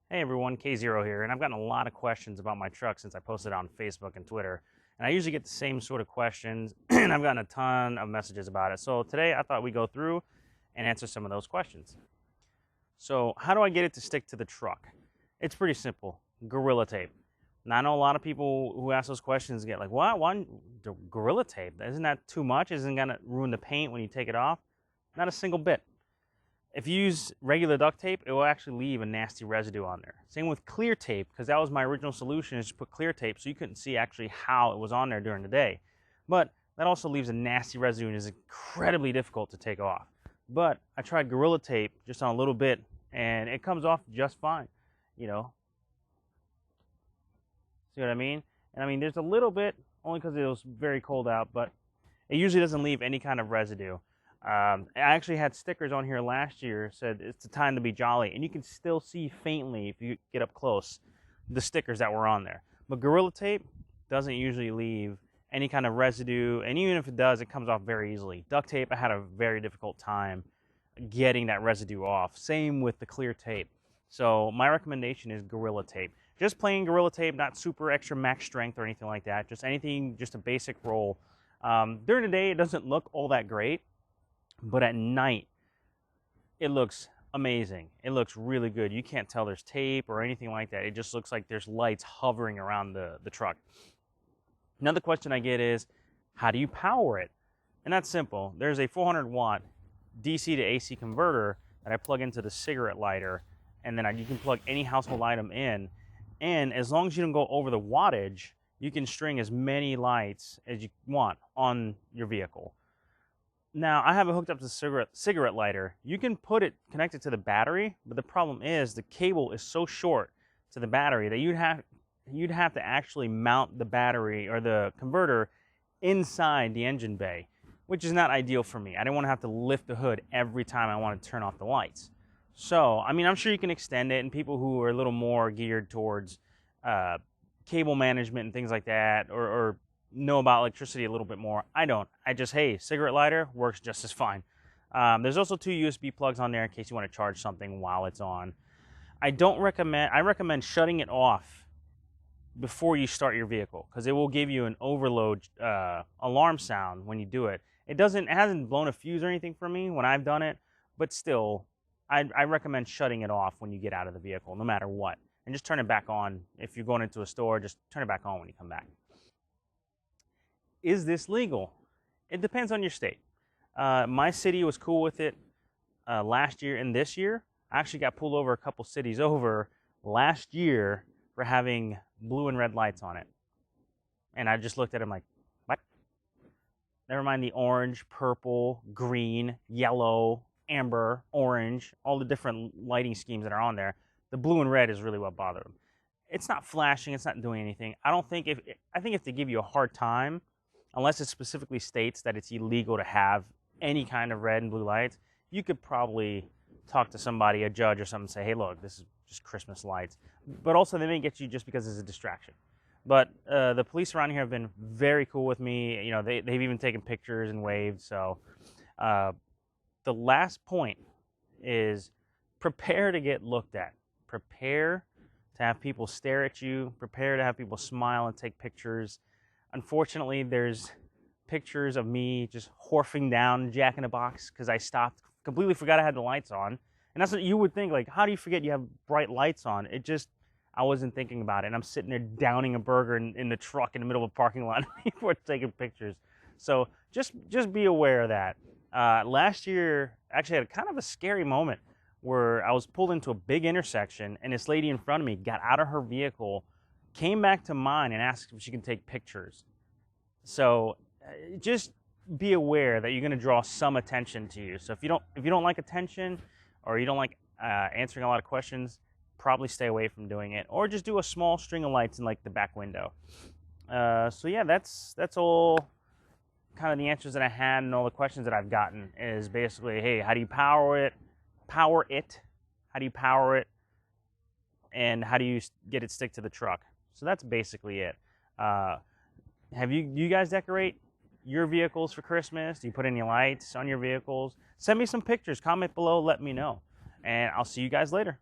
Hey everyone, K0 here, and I've gotten a lot of questions about my truck since I posted it on Facebook and Twitter. And I usually get the same sort of questions, and I've gotten a ton of messages about it. So today I thought we'd go through and answer some of those questions. So, how do I get it to stick to the truck? It's pretty simple. Gorilla Tape. Now, I know a lot of people who ask those questions get like, what? Why Gorilla Tape? Isn't that too much? Isn't it going to ruin the paint when you take it off? Not a single bit. If you use regular duct tape, it will actually leave a nasty residue on there. Same with clear tape, because that was my original solution, is to put clear tape so you couldn't see actually how it was on there during the day. But that also leaves a nasty residue and is incredibly difficult to take off. But I tried Gorilla Tape just on a little bit, and it comes off just fine, you know. See what I mean? And I mean, there's a little bit, only because it was very cold out, but it usually doesn't leave any kind of residue. I actually had stickers on here last year said it's the time to be jolly, and you can still see faintly if you get up close the stickers that were on there. But Gorilla Tape doesn't usually leave any kind of residue, and even if it does, it comes off very easily. Duct tape, I had a very difficult time getting that residue off. Same with the clear tape. So my recommendation is Gorilla Tape. Just plain Gorilla Tape, not super extra max strength or anything like that. Just anything, just a basic roll. During the day, it doesn't look all that great. But at night, it looks amazing. It looks really good. You can't tell there's tape or anything like that. It just looks like there's lights hovering around the truck. Another question I get is, how do you power it? And that's simple. There's a 400 watt DC to AC converter that I plug into the cigarette lighter, and then you can plug any household item in. And as long as you don't go over the wattage, you can string as many lights as you want on your vehicle. Now, I have it hooked up to the cigarette lighter. You can connect it to the battery, but the problem is the cable is so short to the battery that you'd have to actually mount the battery or the converter inside the engine bay, which is not ideal for me. I didn't want to have to lift the hood every time I want to turn off the lights. So, I mean, I'm sure you can extend it, and people who are a little more geared towards cable management and things like that, or know about electricity a little bit more. I don't. I just, hey, cigarette lighter works just as fine. There's also 2 USB plugs on there in case you want to charge something while it's on. I recommend shutting it off before you start your vehicle, because it will give you an overload alarm sound when you do it. It hasn't blown a fuse or anything for me when I've done it, but still, I recommend shutting it off when you get out of the vehicle, no matter what. And just turn it back on. If you're going into a store, just turn it back on when you come back. Is this legal? It depends on your state. My city was cool with it last year and this year. I actually got pulled over a couple cities over last year for having blue and red lights on it. And I just looked at them like, what? Never mind the orange, purple, green, yellow, amber, orange, all the different lighting schemes that are on there. The blue and red is really what bothered them. It's not flashing, it's not doing anything. I think if they give you a hard time, unless it specifically states that it's illegal to have any kind of red and blue lights, you could probably talk to somebody, a judge or something, and say, hey, look, this is just Christmas lights. But also, they may get you just because it's a distraction. But the police around here have been very cool with me. You know, they've even taken pictures and waved. So the last point is prepare to get looked at. Prepare to have people stare at you. Prepare to have people smile and take pictures. Unfortunately, there's pictures of me just horfing down Jack in the Box because I stopped, completely forgot I had the lights on. And that's what you would think, like, how do you forget you have bright lights on? I wasn't thinking about it. And I'm sitting there downing a burger in the truck in the middle of a parking lot before taking pictures. So just be aware of that. Last year, actually had kind of a scary moment where I was pulled into a big intersection and this lady in front of me got out of her vehicle, came back to mine and asked if she can take pictures. So just be aware that you're going to draw some attention to you. So if you don't like attention, or you don't like answering a lot of questions, probably stay away from doing it, or just do a small string of lights in like the back window. So yeah, that's all kind of the answers that I had, and all the questions that I've gotten is basically, hey, how do you power it? How do you power it? And how do you get it stick to the truck? So that's basically it. Do you guys decorate your vehicles for Christmas? Do you put any lights on your vehicles? Send me some pictures. Comment below. Let me know. And I'll see you guys later.